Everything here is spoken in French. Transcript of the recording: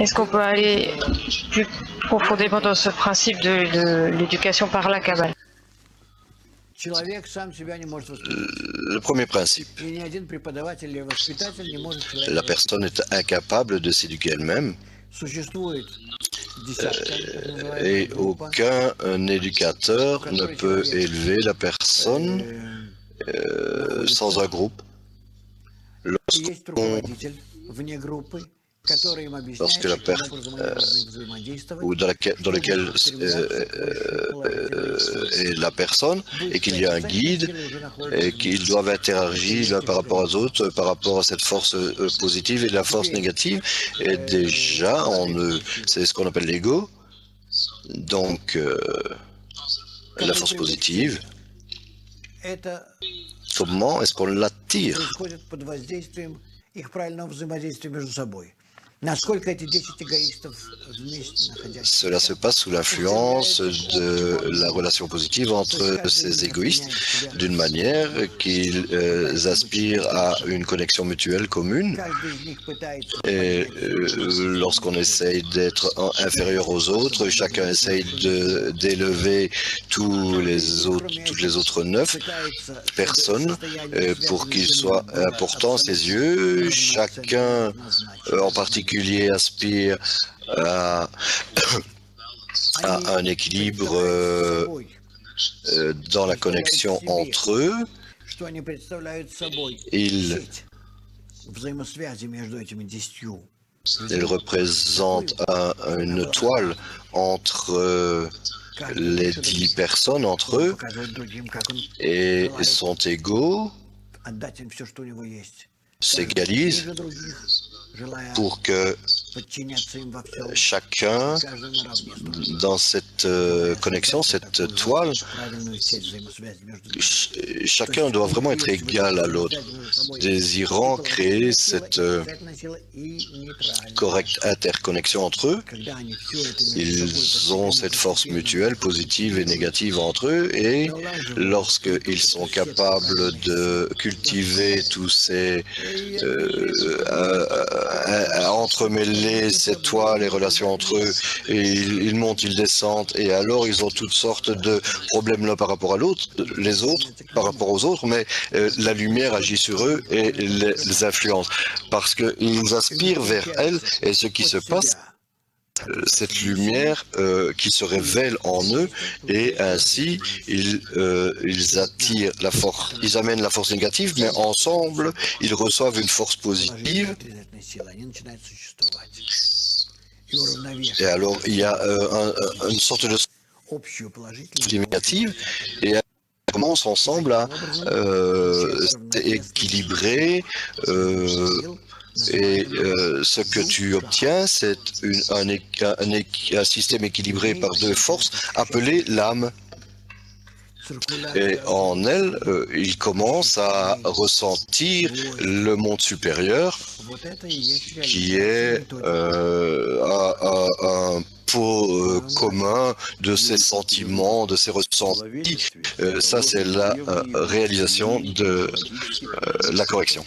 Est-ce qu'on peut aller plus profondément dans ce principe de l'éducation par la Kabbale? Le premier principe, la personne est incapable de s'éduquer elle-même et aucun éducateur ne peut élever la personne sans un groupe. Lorsque la personne ou dans lequel est la personne et qu'il y a un guide et qu'ils doivent interagir par rapport aux autres, par rapport à cette force positive et la force négative. Et déjà, c'est ce qu'on appelle l'ego. Donc, la force positive, comment est-ce qu'on l'attire? Cela se passe sous l'influence de la relation positive entre ces égoïstes, d'une manière qu'ils aspirent à une connexion mutuelle commune. Et lorsqu'on essaye d'être inférieur aux autres, chacun essaye d'élever toutes les autres 9 personnes pour qu'ils soient importants à ses yeux. Chacun en particulier aspire à un équilibre dans la connexion entre eux. Ils représentent une toile entre les 10 personnes entre eux et sont égaux, s'égalisent pour que chacun, dans cette connexion, cette toile, chacun doit vraiment être égal à l'autre, désirant créer cette correcte interconnexion entre eux. Ils ont cette force mutuelle, positive et négative entre eux, et lorsqu'ils sont capables de cultiver tous ces entremêler cette toile, les relations entre eux, et ils montent, ils descendent, et alors ils ont toutes sortes de problèmes là par rapport à l'autre, les autres, par rapport aux autres, mais la lumière agit sur eux et les influence, parce qu'ils aspirent vers elle, et ce qui se passe, cette lumière qui se révèle en eux, et ainsi ils attirent la force, ils amènent la force négative, mais ensemble ils reçoivent une force positive. Et alors il y a une sorte de négative, et on commence ensemble à équilibrer. Et ce que tu obtiens, c'est un système équilibré par 2 forces appelées l'âme. Et en elle, il commence à ressentir le monde supérieur, qui est un pot commun de ses sentiments, de ses ressentis. Ça, c'est la réalisation de la correction.